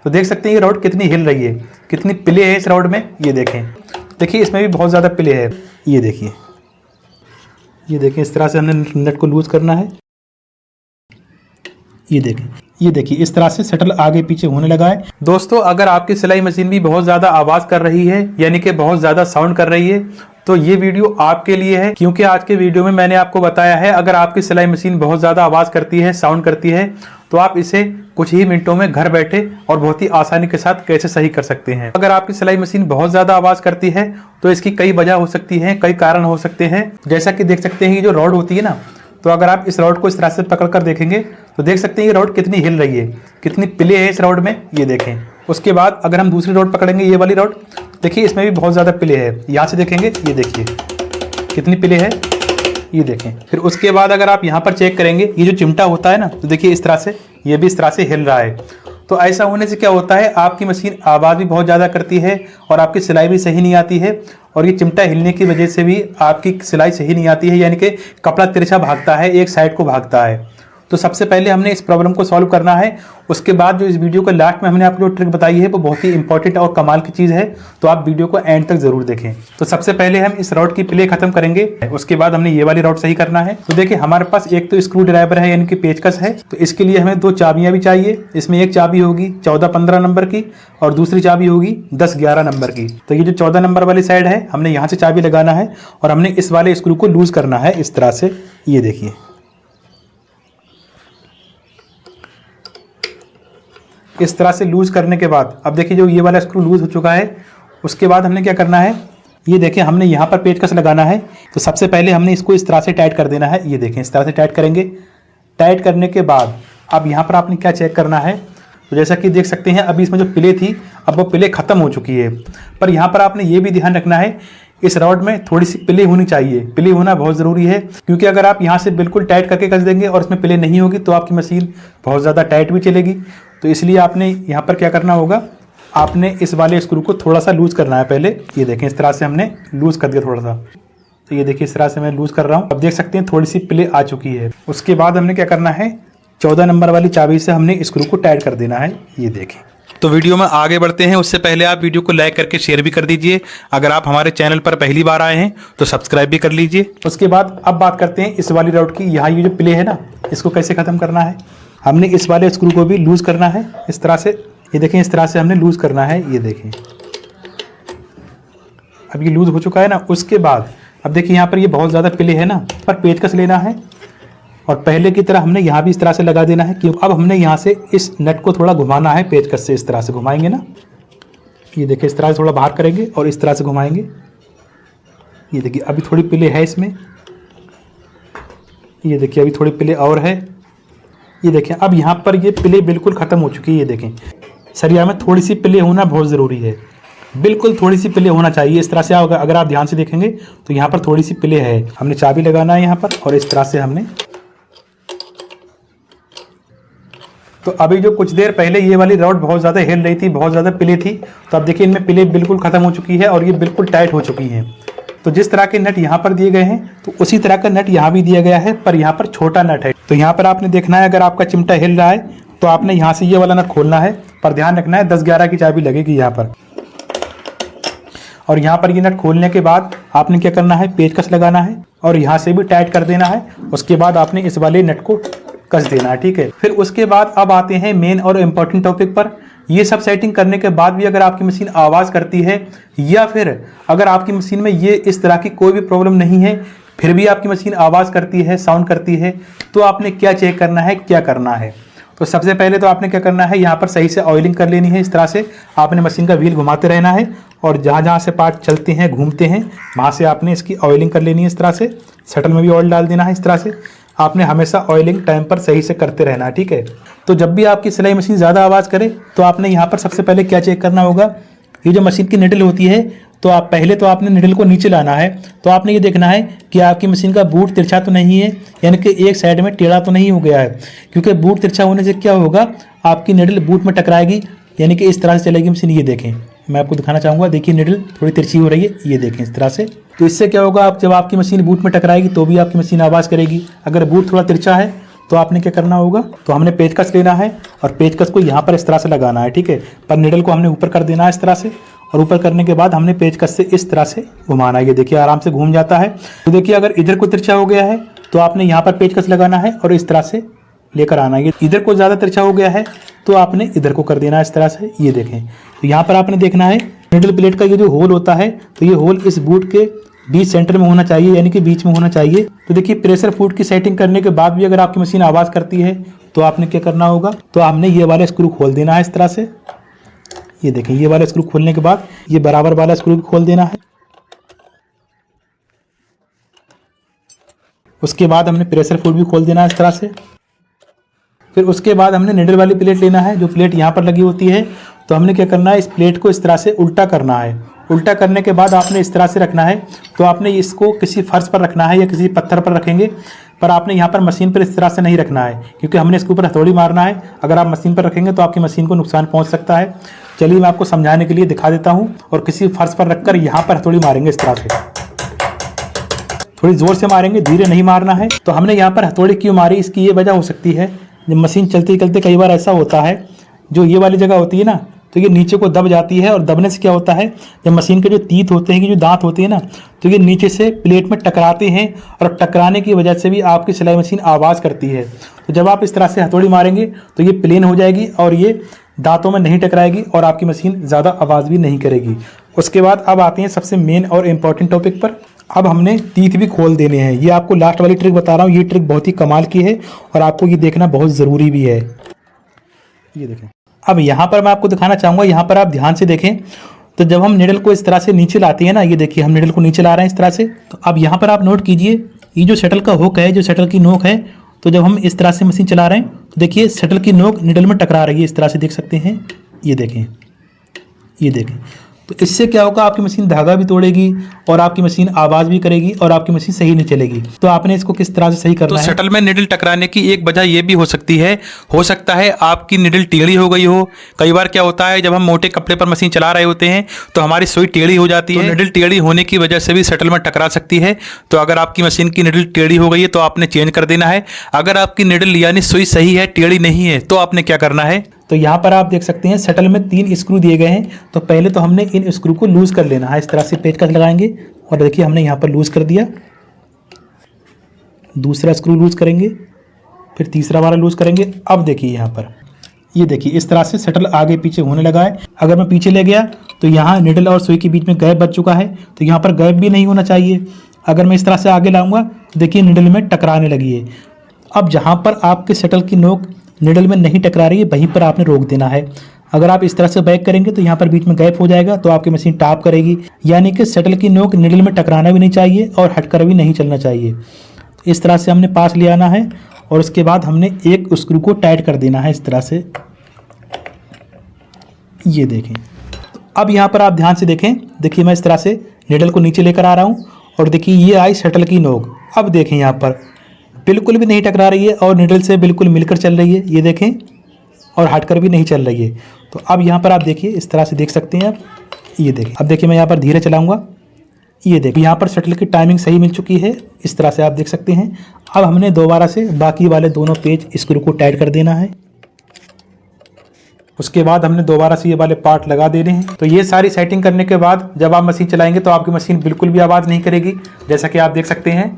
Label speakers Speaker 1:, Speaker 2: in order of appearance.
Speaker 1: तो देख सकते हैं ये रॉड कितनी हिल रही है, कितनी प्ले है इस रॉड में। ये देखें, देखिए इसमें भी बहुत ज़्यादा प्ले है। ये देखिए, ये देखें, इस तरह से हमने नट को लूज करना है। ये देखें, ये देखिए इस तरह से शटल आगे पीछे होने लगा है। दोस्तों, अगर आपकी सिलाई मशीन भी बहुत ज़्यादा आवाज़ कर रही है, यानी कि बहुत ज़्यादा साउंड कर रही है, तो ये वीडियो आपके लिए है। क्योंकि आज के वीडियो में मैंने आपको बताया है, अगर आपकी सिलाई मशीन बहुत ज़्यादा आवाज़ करती है, साउंड करती है, तो आप इसे कुछ ही मिनटों में घर बैठे और बहुत ही आसानी के साथ कैसे सही कर सकते हैं। अगर आपकी सिलाई मशीन बहुत ज़्यादा आवाज़ करती है तो इसकी कई वजह हो सकती है, कई कारण हो सकते हैं। जैसा कि देख सकते हैं, ये जो रॉड होती है ना, तो अगर आप इस रॉड को इस तरह से पकड़ कर देखेंगे तो देख सकते हैं ये रॉड कितनी हिल रही है, कितनी प्ले है इस रॉड में। ये देखें, उसके बाद अगर हम दूसरी रॉड पकड़ेंगे, ये वाली रॉड, देखिए इसमें भी बहुत ज़्यादा प्ले है। यहाँ से देखेंगे, ये देखिए कितनी प्ले है, ये देखें। फिर उसके बाद अगर आप यहाँ पर चेक करेंगे, ये जो चिमटा होता है ना, तो देखिए इस तरह से ये भी इस तरह से हिल रहा है। तो ऐसा होने से क्या होता है, आपकी मशीन आवाज़ भी बहुत ज़्यादा करती है और आपकी सिलाई भी सही नहीं आती है। और ये चिमटा हिलने की वजह से भी आपकी सिलाई सही नहीं आती है, यानी कि कपड़ा तिरछा भागता है, एक साइड को भागता है। तो सबसे पहले हमने इस प्रॉब्लम को सॉल्व करना है। उसके बाद जो इस वीडियो के लास्ट में हमने आपको जो ट्रिक बताई है वो बहुत ही इंपॉर्टेंट और कमाल की चीज़ है, तो आप वीडियो को एंड तक जरूर देखें। तो सबसे पहले हम इस रॉड की प्ले खत्म करेंगे, उसके बाद हमने ये वाली रॉड सही करना है। तो देखिए हमारे पास एक तो स्क्रू ड्राइवर है, यानी कि पेचकस है, तो इसके लिए हमें 2 चाबियां भी चाहिए। इसमें एक चाबी होगी 14-15 नंबर की और दूसरी चाबी होगी 10-11 नंबर की। तो ये जो 14 नंबर वाली साइड है, हमने यहाँ से चाबी लगाना है और हमने इस वाले स्क्रू को लूज करना है इस तरह से। ये देखिए, इस तरह से लूज करने के बाद अब देखिए जो ये वाला स्क्रू लूज हो चुका है। उसके बाद हमने क्या करना है, ये देखिए हमने यहाँ पर पेचकस लगाना है। तो सबसे पहले हमने इसको इस तरह से टाइट कर देना है। ये देखें, इस तरह से टाइट करेंगे। टाइट करने के बाद अब यहाँ पर आपने क्या चेक करना है, तो जैसा कि देख सकते हैं अभी इसमें जो प्ले थी, अब वो प्ले खत्म हो चुकी है। पर यहाँ पर आपने ये भी ध्यान रखना है, इस रॉड में थोड़ी सी प्ले होनी चाहिए। प्ले होना बहुत ज़रूरी है, क्योंकि अगर आप यहाँ से बिल्कुल टाइट करके कस देंगे और इसमें प्ले नहीं होगी तो आपकी मशीन बहुत ज़्यादा टाइट भी चलेगी। तो इसलिए आपने यहाँ पर क्या करना होगा, आपने इस वाले स्क्रू को थोड़ा सा लूज़ करना है पहले। ये देखें, इस तरह से हमने लूज़ कर दिया थोड़ा सा। तो ये देखिए इस तरह से मैं लूज़ कर रहा हूँ। अब देख सकते हैं थोड़ी सी प्ले आ चुकी है। उसके बाद हमने क्या करना है, 14 नंबर वाली चाबी से हमने स्क्रू को टाइट कर देना है। ये देखें। तो वीडियो में आगे बढ़ते हैं, उससे पहले आप वीडियो को लाइक करके शेयर भी कर दीजिए। अगर आप हमारे चैनल पर पहली बार आए हैं तो सब्सक्राइब भी कर लीजिए। उसके बाद अब बात करते हैं इस वाली रॉड की। यहाँ ये जो प्ले है ना, इसको कैसे ख़त्म करना है। हमने इस वाले स्क्रू को भी लूज़ करना है इस तरह से। ये देखें, इस तरह से हमने लूज़ करना है। ये देखें, अब ये लूज़ हो चुका है ना। उसके बाद अब देखिए यहाँ पर ये बहुत ज़्यादा प्ले है ना, पर पेचकस लेना है और पहले की तरह हमने यहाँ भी इस तरह से लगा देना है। क्यों, अब हमने यहाँ से इस नट को थोड़ा घुमाना है पेचकस से। इस तरह से घुमाएंगे ना, ये देखिए इस तरह से थोड़ा बाहर करेंगे और इस तरह से घुमाएंगे। ये देखिए अभी थोड़ी प्ले है इसमें। ये देखिए अभी थोड़ी प्ले और है। ये देखें, अब यहाँ पर ये प्ले बिल्कुल ख़त्म हो चुकी है। ये देखें, सरिया में थोड़ी सी प्ले होना बहुत ज़रूरी है, बिल्कुल थोड़ी सी प्ले होना चाहिए। इस तरह से अगर आप ध्यान से देखेंगे तो यहाँ पर थोड़ी सी प्ले है। हमने चाबी लगाना है यहाँ पर और इस तरह से हमने। तो अभी जो कुछ देर पहले ये वाली रॉड बहुत ज़्यादा हिल रही थी, बहुत ज़्यादा प्ले थी, तो अब देखिए इनमें प्ले बिल्कुल ख़त्म हो चुकी है और ये बिल्कुल टाइट हो चुकी हैं। तो जिस तरह के नट यहाँ पर दिए गए हैं, तो उसी तरह का नट यहाँ भी दिया गया है, पर यहाँ पर छोटा नट है। तो यहाँ पर आपने देखना है, अगर आपका चिमटा हिल रहा है तो आपने यहाँ से ये वाला नट खोलना है, पर ध्यान रखना है 10-11 की चाबी लगेगी यहाँ पर। और यहाँ पर ये नट खोलने के बाद आपने क्या करना है, पेचकस लगाना है और यहाँ से भी टाइट कर देना है। उसके बाद आपने इस वाले नट को कस देना है, ठीक है। फिर उसके बाद अब आते हैं मेन और इम्पोर्टेंट टॉपिक पर। ये सब सेटिंग करने के बाद भी अगर आपकी मशीन आवाज़ करती है, या फिर अगर आपकी मशीन में ये इस तरह की कोई भी प्रॉब्लम नहीं है, फिर भी आपकी मशीन आवाज़ करती है, साउंड करती है, तो आपने क्या चेक करना है, क्या करना है। तो सबसे पहले तो आपने क्या करना है, यहाँ पर सही से ऑयलिंग कर लेनी है। इस तरह से आपने मशीन का व्हील घुमाते रहना है और जहाँ जहाँ से पार्ट चलते हैं, घूमते हैं, वहाँ से आपने इसकी ऑयलिंग कर लेनी है। इस तरह से शटल में भी ऑयल डाल देना है। इस तरह से आपने हमेशा ऑयलिंग टाइम पर सही से करते रहना है, ठीक है। तो जब भी आपकी सिलाई मशीन ज़्यादा आवाज़ करे तो आपने यहाँ पर सबसे पहले क्या चेक करना होगा, ये जो मशीन की निडल होती है, तो आप पहले तो आपने निडल को नीचे लाना है। तो आपने ये देखना है कि आपकी मशीन का बूट तिरछा तो नहीं है, यानी कि एक साइड में टेढ़ा तो नहीं हो गया है। क्योंकि बूट तिरछा होने से क्या होगा, आपकी निडल बूट में टकराएगी, यानी कि इस तरह से चलेगी मशीन। ये देखें, मैं आपको दिखाना चाहूँगा, देखिए निडल थोड़ी तिरछी हो रही है, ये देखें इस तरह से। तो इससे क्या होगा, आप जब आपकी मशीन बूट में टकराएगी तो भी आपकी मशीन आवाज़ करेगी। अगर बूट थोड़ा तिरछा है तो तो आपने क्या करना होगा, तो हमने पेचकस लेना है और पेचकस को यहाँ पर इस तरह से लगाना है, ठीक है। पर निडल को हमने ऊपर कर देना है इस तरह से, और ऊपर करने के बाद हमने पेचकस से इस तरह से घुमाना है। ये देखिए आराम से घूम जाता है। तो देखिए अगर इधर को तिरछा हो गया है तो आपने यहाँ पर पेचकस लगाना है और इस तरह से लेकर आना है। इधर को ज़्यादा तिरछा हो गया है तो आपने इधर को कर देना है इस तरह से। ये देखें, तो यहाँ पर आपने देखना है निडल प्लेट का ये जो होल होता है, तो ये होल इस बूट के बीच सेंटर में होना चाहिए, यानी कि बीच में होना चाहिए। तो देखिए प्रेशर फूड की सेटिंग करने के बाद भी अगर आपकी मशीन आवाज़ करती है तो आपने क्या करना होगा, तो आपने ये वाला स्क्रू खोल देना है इस तरह से। ये देखें, ये वाला स्क्रू खोलने के बाद ये बराबर वाला स्क्रू भी खोल देना है। उसके बाद हमने प्रेशर फूड भी खोल देना है इस तरह से। फिर उसके बाद हमने निडल वाली प्लेट लेना है, जो प्लेट यहाँ पर लगी होती है। तो हमने क्या करना है, इस प्लेट को इस तरह से उल्टा करना है। उल्टा करने के बाद आपने इस तरह से रखना है। तो आपने इसको किसी फर्श पर रखना है या किसी पत्थर पर रखेंगे, पर आपने यहाँ पर मशीन पर इस तरह से नहीं रखना है, क्योंकि हमने इसके ऊपर हथौड़ी मारना है। अगर आप मशीन पर रखेंगे तो आपकी मशीन को नुकसान पहुँच सकता है। चलिए मैं आपको समझाने के लिए दिखा देता हूँ। और किसी फर्श पर रखकर यहाँ पर हथौड़ी मारेंगे इस तरह से, थोड़ी ज़ोर से मारेंगे, धीरे नहीं मारना है। तो हमने यहाँ पर हथौड़ी क्यों मारी, इसकी ये वजह हो सकती है, जब मशीन चलते चलते कई बार ऐसा होता है, जो ये वाली जगह होती है ना, तो ये नीचे को दब जाती है। और दबने से क्या होता है, जब मशीन के जो तीत होते हैं, जो दांत होते हैं ना, तो ये नीचे से प्लेट में टकराते हैं और टकराने की वजह से भी आपकी सिलाई मशीन आवाज़ करती है। तो जब आप इस तरह से हथौड़ी मारेंगे तो ये प्लेन हो जाएगी और ये दांतों में नहीं टकराएगी और आपकी मशीन ज़्यादा आवाज़ भी नहीं करेगी। उसके बाद अब आते हैं सबसे मेन और इम्पॉर्टेंट टॉपिक पर। अब हमने तीत भी खोल देने हैं। ये आपको लास्ट वाली ट्रिक बता रहा हूँ, ये ट्रिक बहुत ही कमाल की है और आपको ये देखना बहुत ज़रूरी भी है। ये देखें, अब यहाँ पर मैं आपको दिखाना चाहूँगा, यहाँ पर आप ध्यान से देखें। तो जब हम निडल को इस तरह से नीचे लाते हैं ना, ये देखिए हम निडल को नीचे ला रहे हैं इस तरह से। तो अब यहाँ पर आप नोट कीजिए, ये जो शटल का हुक है, जो शटल की नोक है, तो जब हम इस तरह से मशीन चला रहे हैं तो देखिए शटल की नोक निडल में टकरा रही है, इस तरह से देख सकते हैं। ये देखें, ये देखें, तो इससे क्या होगा, आपकी मशीन धागा भी तोड़ेगी और आपकी मशीन आवाज़ भी करेगी और आपकी मशीन सही नहीं चलेगी। तो आपने इसको किस तरह से सही करना है।
Speaker 2: तो शटल में निडल टकराने की एक वजह यह भी हो सकती है, हो सकता है आपकी निडल टेढ़ी हो गई हो। कई बार क्या होता है, जब हम मोटे कपड़े पर मशीन चला रहे होते हैं तो हमारी सुई टेढ़ी हो जाती है। निडल टेढ़ी होने की वजह से भी शटल में टकरा सकती है। तो अगर आपकी मशीन की निडल टेढ़ी हो गई है तो आपने चेंज कर देना है। अगर आपकी निडल यानी सुई सही है, टेढ़ी नहीं है, तो आपने क्या करना है,
Speaker 1: तो यहाँ पर आप देख सकते हैं शटल में 3 स्क्रू दिए गए हैं। तो पहले तो हमने इन स्क्रू को लूज कर लेना है, इस तरह से पेचकस लगाएंगे और देखिए हमने यहाँ पर लूज कर दिया। दूसरा स्क्रू लूज करेंगे, फिर तीसरा वाला लूज करेंगे। अब देखिए यहाँ पर, ये देखिए इस तरह से शटल आगे पीछे होने लगा है। अगर मैं पीछे ले गया तो यहाँ निडल और सुई के बीच में गैप बच चुका है, तो यहाँ पर गैप भी नहीं होना चाहिए। अगर मैं इस तरह से आगे लाऊंगा तो देखिए निडल में टकराने लगी है। अब जहाँ पर आपके शटल की नोक निडल में नहीं टकरा रही है, वहीं पर आपने रोक देना है। अगर आप इस तरह से बैक करेंगे तो यहाँ पर बीच में गैप हो जाएगा, तो आपकी मशीन टॉप करेगी। यानी कि शटल की नोक निडल में टकराना भी नहीं चाहिए और हटकर भी नहीं चलना चाहिए। इस तरह से हमने पास ले आना है और उसके बाद हमने एक स्क्रू को टाइट कर देना है इस तरह से। ये देखें, तो अब यहाँ पर आप ध्यान से देखें, देखिए मैं इस तरह से निडल को नीचे लेकर आ रहा हूँ और देखिए ये आई शटल की नोक। अब देखें यहाँ पर बिल्कुल भी नहीं टकरा रही है और निडल से बिल्कुल मिलकर चल रही है, ये देखें, और हटकर भी नहीं चल रही है। तो अब यहाँ पर आप देखिए इस तरह से देख सकते हैं आप। ये देखें, अब देखिए मैं यहाँ पर धीरे चलाऊंगा। ये देखिए यहाँ पर शटल की टाइमिंग सही मिल चुकी है, इस तरह से आप देख सकते हैं। अब हमने दोबारा से बाकी वाले दोनों पेज स्क्रू को टाइट कर देना है। उसके बाद हमने दोबारा से ये वाले पार्ट लगा देने हैं। तो ये सारी सेटिंग करने के बाद जब आप मशीन चलाएंगे तो आपकी मशीन बिल्कुल भी आवाज़ नहीं करेगी, जैसा कि आप देख सकते हैं।